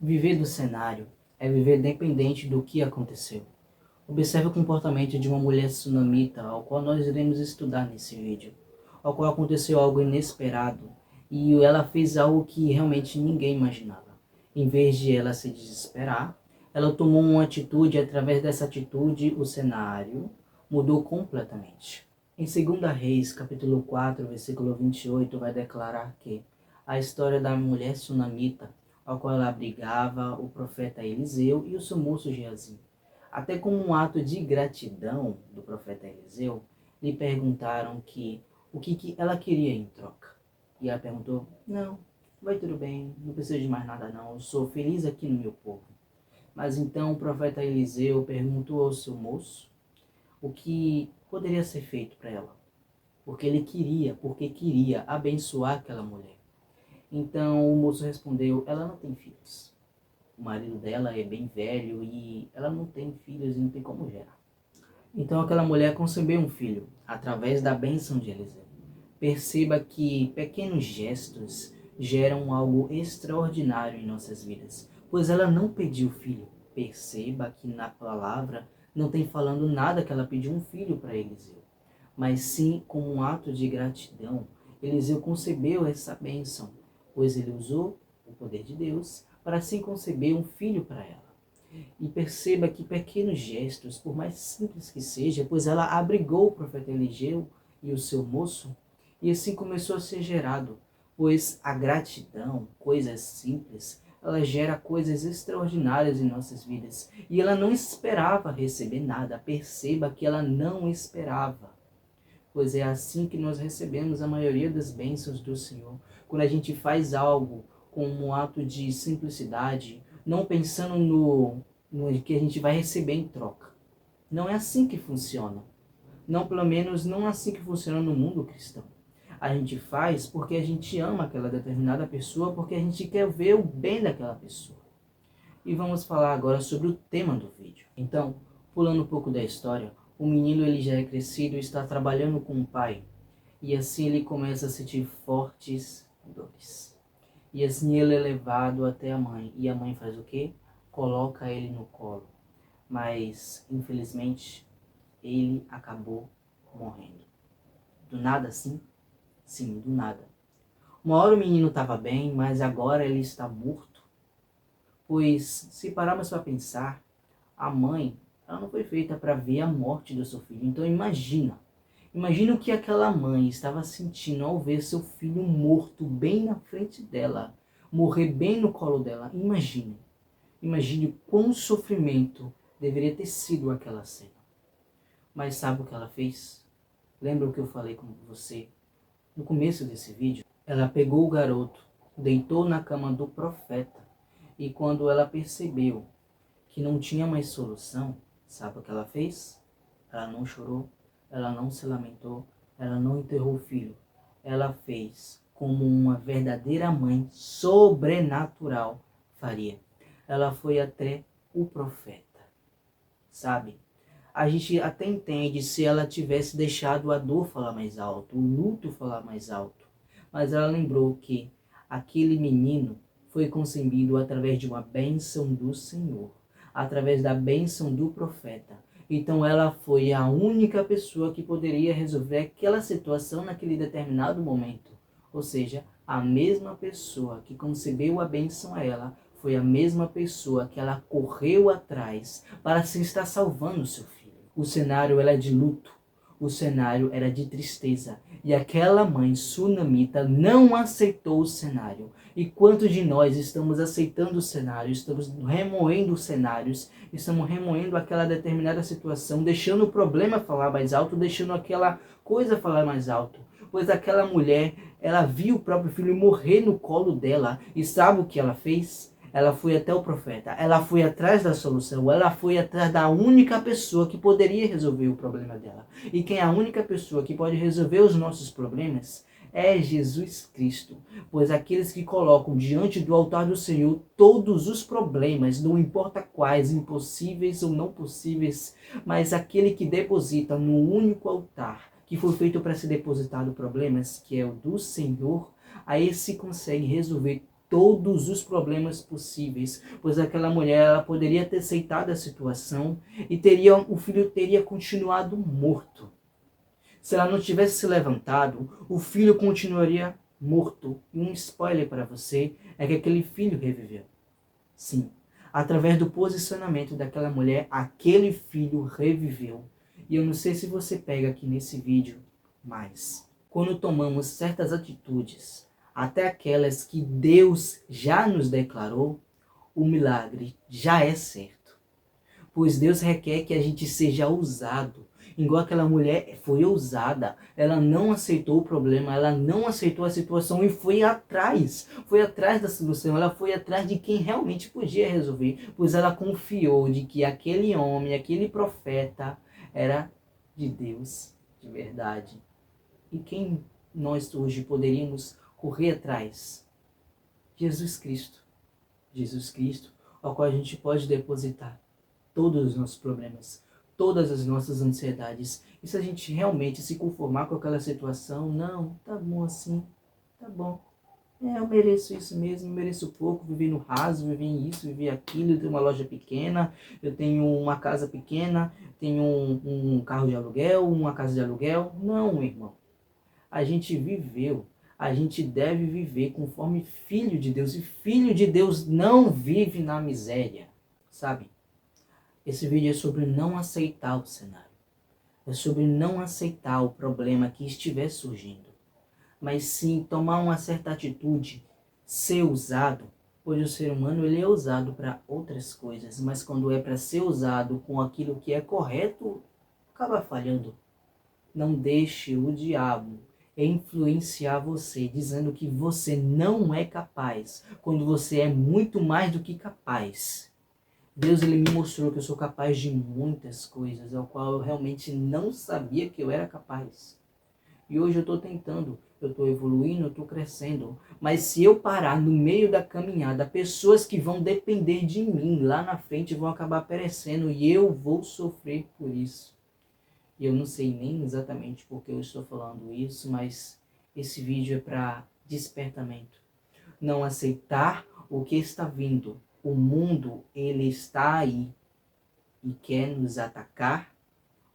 Viver do cenário é viver dependente do que aconteceu. Observe o comportamento de uma mulher sunamita, ao qual nós iremos estudar nesse vídeo, ao qual aconteceu algo inesperado e ela fez algo que realmente ninguém imaginava. Em vez de ela se desesperar, ela tomou uma atitude e através dessa atitude o cenário mudou completamente. Em 2 Reis, capítulo 4, versículo 28, vai declarar que a história da mulher sunamita, ao qual ela abrigava o profeta Eliseu e o seu moço Geazi. Até como um ato de gratidão do profeta Eliseu, lhe perguntaram o que ela queria em troca. E ela perguntou: não, vai tudo bem, não preciso de mais nada não, eu sou feliz aqui no meu povo. Mas então o profeta Eliseu perguntou ao seu moço o que poderia ser feito para ela. Porque queria abençoar aquela mulher. Então o moço respondeu: ela não tem filhos. O marido dela é bem velho e ela não tem filhos e não tem como gerar. Então aquela mulher concebeu um filho através da bênção de Eliseu. Perceba que pequenos gestos geram algo extraordinário em nossas vidas, pois ela não pediu filho. Perceba que na palavra não tem falando nada que ela pediu um filho para Eliseu, mas sim como um ato de gratidão. Eliseu concebeu essa bênção, pois ele usou o poder de Deus para assim conceber um filho para ela. E perceba que pequenos gestos, por mais simples que seja, pois ela abrigou o profeta Eliseu e o seu moço, e assim começou a ser gerado, pois a gratidão, coisas simples, ela gera coisas extraordinárias em nossas vidas. E ela não esperava receber nada, perceba que ela não esperava. Pois é assim que nós recebemos a maioria das bênçãos do Senhor. Quando a gente faz algo com um ato de simplicidade, não pensando no que a gente vai receber em troca. Não é assim que funciona. Não, pelo menos, não é assim que funciona no mundo cristão. A gente faz porque a gente ama aquela determinada pessoa, porque a gente quer ver o bem daquela pessoa. E vamos falar agora sobre o tema do vídeo. Então, pulando um pouco da história, o menino ele já é crescido e está trabalhando com o pai. E assim ele começa a sentir fortes dores. E assim ele é levado até a mãe. E a mãe faz o quê? Coloca ele no colo. Mas, infelizmente, ele acabou morrendo. Do nada assim? Sim, do nada. Uma hora o menino estava bem, mas agora ele está morto. Pois, se pararmos para pensar, a mãe, ela não foi feita para ver a morte do seu filho. Então imagina o que aquela mãe estava sentindo ao ver seu filho morto bem na frente dela, morrer bem no colo dela. Imagine quão sofrimento deveria ter sido aquela cena. Mas sabe o que ela fez? Lembra o que eu falei com você no começo desse vídeo? Ela pegou o garoto, deitou na cama do profeta e quando ela percebeu que não tinha mais solução, sabe o que ela fez? Ela não chorou, ela não se lamentou, ela não enterrou o filho. Ela fez como uma verdadeira mãe sobrenatural faria. Ela foi até o profeta, sabe? A gente até entende se ela tivesse deixado a dor falar mais alto, o luto falar mais alto. Mas ela lembrou que aquele menino foi concebido através de uma bênção do Senhor, através da bênção do profeta. Então ela foi a única pessoa que poderia resolver aquela situação naquele determinado momento. Ou seja, a mesma pessoa que concebeu a bênção a ela, foi a mesma pessoa que ela correu atrás para se estar salvando o seu filho. O cenário era de luto, o cenário era de tristeza. E aquela mãe sunamita não aceitou o cenário. E quantos de nós estamos aceitando o cenário, estamos remoendo os cenários, estamos remoendo aquela determinada situação, deixando o problema falar mais alto, deixando aquela coisa falar mais alto. Pois aquela mulher, ela viu o próprio filho morrer no colo dela. E sabe o que ela fez? Ela foi até o profeta, ela foi atrás da solução, ela foi atrás da única pessoa que poderia resolver o problema dela. E quem é a única pessoa que pode resolver os nossos problemas é Jesus Cristo. Pois aqueles que colocam diante do altar do Senhor todos os problemas, não importa quais, impossíveis ou não possíveis, mas aquele que deposita no único altar que foi feito para ser depositado problemas, que é o do Senhor, aí se consegue resolver todos os problemas possíveis, pois aquela mulher ela poderia ter aceitado a situação e o filho teria continuado morto. Se ela não tivesse se levantado, o filho continuaria morto. E um spoiler para você é que aquele filho reviveu. Sim, através do posicionamento daquela mulher, aquele filho reviveu. E eu não sei se você pega aqui nesse vídeo, mas quando tomamos certas atitudes, até aquelas que Deus já nos declarou, o milagre já é certo. Pois Deus requer que a gente seja ousado. Igual aquela mulher foi ousada, ela não aceitou o problema, ela não aceitou a situação e foi atrás da solução, ela foi atrás de quem realmente podia resolver, pois ela confiou de que aquele homem, aquele profeta era de Deus, de verdade. E quem nós hoje poderíamos correr atrás? Jesus Cristo. Jesus Cristo, ao qual a gente pode depositar todos os nossos problemas, todas as nossas ansiedades. E se a gente realmente se conformar com aquela situação, não, tá bom assim, tá bom. Eu mereço isso mesmo, eu mereço pouco, viver no raso, viver isso, viver aquilo, eu tenho uma loja pequena, eu tenho uma casa pequena, tenho um carro de aluguel, uma casa de aluguel. Não, irmão. A gente viveu, a gente deve viver conforme filho de Deus. E filho de Deus não vive na miséria, sabe? Esse vídeo é sobre não aceitar o cenário. É sobre não aceitar o problema que estiver surgindo. Mas sim tomar uma certa atitude, ser usado. Pois o ser humano ele é usado para outras coisas. Mas quando é para ser usado com aquilo que é correto, acaba falhando. Não deixe o diabo influenciar você, dizendo que você não é capaz, quando você é muito mais do que capaz. Deus ele me mostrou que eu sou capaz de muitas coisas, ao qual eu realmente não sabia que eu era capaz. E hoje eu estou tentando, eu estou evoluindo, eu estou crescendo. Mas se eu parar no meio da caminhada, pessoas que vão depender de mim lá na frente vão acabar perecendo e eu vou sofrer por isso. E eu não sei nem exatamente por que eu estou falando isso, mas esse vídeo é para despertamento. Não aceitar o que está vindo. O mundo, ele está aí e quer nos atacar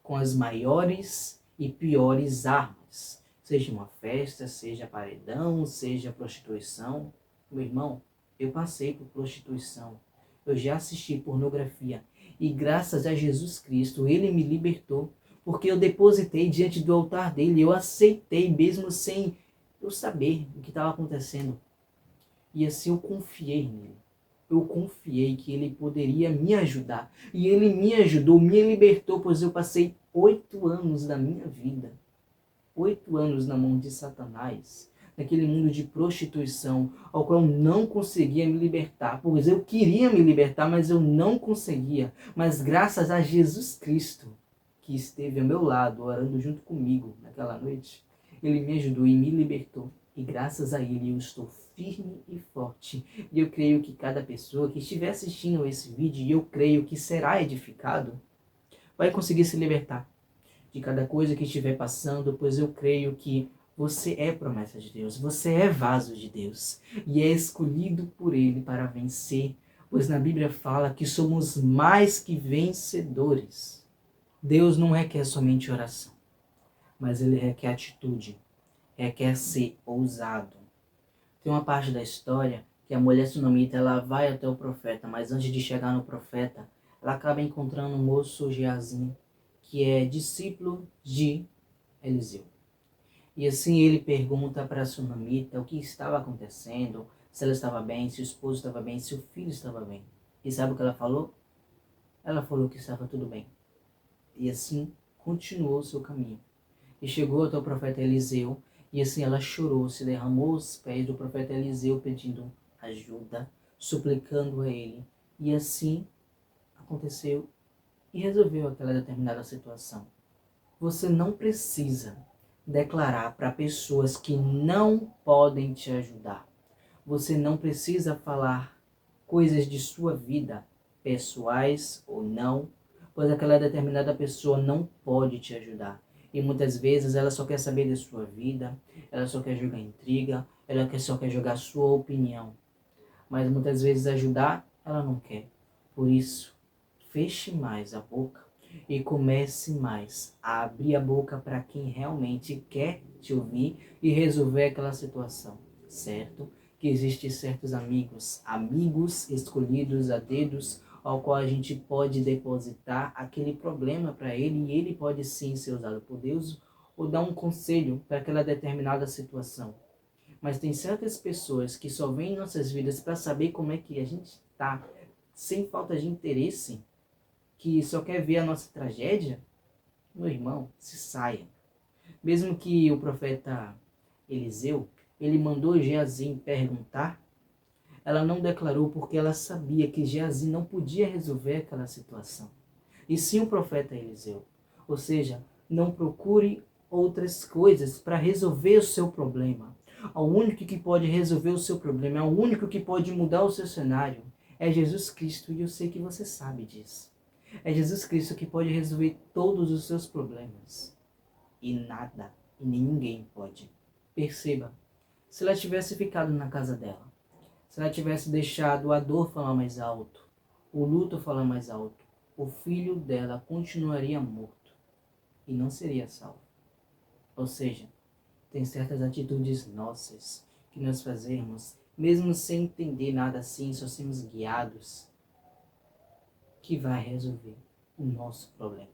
com as maiores e piores armas. Seja uma festa, seja paredão, seja prostituição. Meu irmão, eu passei por prostituição. Eu já assisti pornografia. E graças a Jesus Cristo, ele me libertou. Porque eu depositei diante do altar dele. Eu aceitei mesmo sem eu saber o que estava acontecendo. E assim eu confiei nele. Eu confiei que ele poderia me ajudar. E ele me ajudou, me libertou, pois eu passei 8 anos da minha vida. 8 anos na mão de Satanás. Naquele mundo de prostituição, ao qual eu não conseguia me libertar. Pois eu queria me libertar, mas eu não conseguia. Mas graças a Jesus Cristo, que esteve ao meu lado, orando junto comigo naquela noite, ele me ajudou e me libertou. E graças a ele eu estou firme e forte. E eu creio que cada pessoa que estiver assistindo esse vídeo, e eu creio que será edificado, vai conseguir se libertar de cada coisa que estiver passando, pois eu creio que você é promessa de Deus, você é vaso de Deus e é escolhido por ele para vencer, pois na Bíblia fala que somos mais que vencedores. Deus não requer somente oração, mas ele requer atitude, requer ser ousado. Tem uma parte da história que a mulher sunamita ela vai até o profeta, mas antes de chegar no profeta, ela acaba encontrando um moço Geazi, que é discípulo de Eliseu. E assim ele pergunta para a sunamita o que estava acontecendo, se ela estava bem, se o esposo estava bem, se o filho estava bem. E sabe o que ela falou? Ela falou que estava tudo bem. E assim continuou o seu caminho. E chegou até o profeta Eliseu, e assim ela chorou, se derramou aos pés do profeta Eliseu pedindo ajuda, suplicando a ele. E assim aconteceu e resolveu aquela determinada situação. Você não precisa declarar para pessoas que não podem te ajudar. Você não precisa falar coisas de sua vida, pessoais ou não, pois aquela determinada pessoa não pode te ajudar. E muitas vezes ela só quer saber da sua vida, ela só quer jogar intriga, ela só quer jogar sua opinião. mas muitas vezes ajudar ela não quer. Por isso, feche mais a boca e comece mais a abrir a boca para quem realmente quer te ouvir e resolver aquela situação, certo? Que existem certos amigos escolhidos a dedos, ao qual a gente pode depositar aquele problema para ele e ele pode sim ser usado por Deus ou dar um conselho para aquela determinada situação. Mas tem certas pessoas que só vêm em nossas vidas para saber como é que a gente está, sem falta de interesse, que só quer ver a nossa tragédia. Meu irmão, se saia. Mesmo que o profeta Eliseu, ele mandou Geazi perguntar, ela não declarou porque ela sabia que Geazi não podia resolver aquela situação. E sim o profeta Eliseu. Ou seja, não procure outras coisas para resolver o seu problema. O único que pode resolver o seu problema, o único que pode mudar o seu cenário é Jesus Cristo, e eu sei que você sabe disso. É Jesus Cristo que pode resolver todos os seus problemas. E nada, e nem ninguém pode. Perceba, se ela tivesse ficado na casa dela, se ela tivesse deixado a dor falar mais alto, o luto falar mais alto, o filho dela continuaria morto e não seria salvo. Ou seja, tem certas atitudes nossas que nós fazemos, mesmo sem entender nada assim, só sermos guiados, que vai resolver o nosso problema.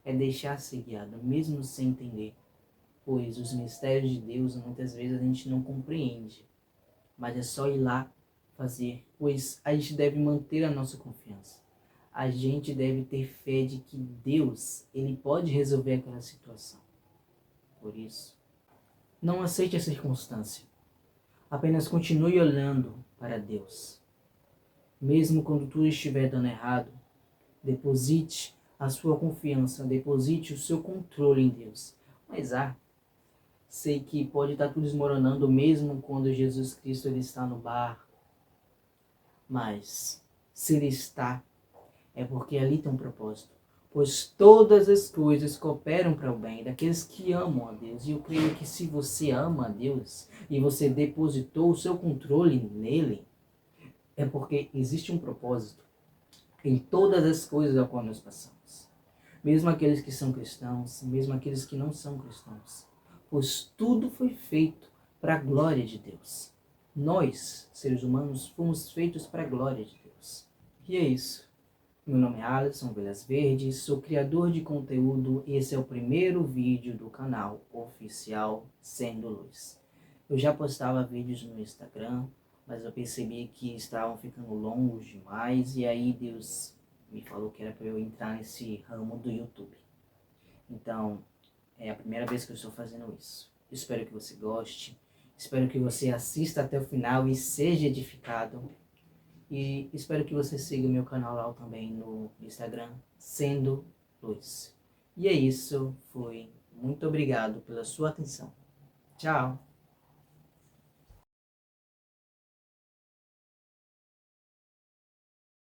É deixar ser guiado, mesmo sem entender, pois os mistérios de Deus muitas vezes a gente não compreende, mas é só ir lá fazer, pois a gente deve manter a nossa confiança. A gente deve ter fé de que Deus, ele pode resolver aquela situação. Por isso, não aceite a circunstância. Apenas continue olhando para Deus. Mesmo quando tudo estiver dando errado, deposite a sua confiança, deposite o seu controle em Deus. Mas sei que pode estar tudo desmoronando mesmo quando Jesus Cristo ele está no barco. Mas se ele está, é porque ali tem um propósito. Pois todas as coisas cooperam para o bem daqueles que amam a Deus. E eu creio que se você ama a Deus e você depositou o seu controle nele, é porque existe um propósito em todas as coisas a qual nós passamos. Mesmo aqueles que são cristãos, mesmo aqueles que não são cristãos. Pois tudo foi feito para a glória de Deus. Nós, seres humanos, fomos feitos para a glória de Deus. E é isso. Meu nome é Alisson Vilas Verdes, sou criador de conteúdo e esse é o primeiro vídeo do canal oficial Sendo Luz. Eu já postava vídeos no Instagram, mas eu percebi que estavam ficando longos demais e aí Deus me falou que era para eu entrar nesse ramo do YouTube. Então, é a primeira vez que eu estou fazendo isso. Espero que você goste, espero que você assista até o final e seja edificado. E espero que você siga o meu canal lá também no Instagram, Sendo Luz. E é isso, muito obrigado pela sua atenção. Tchau!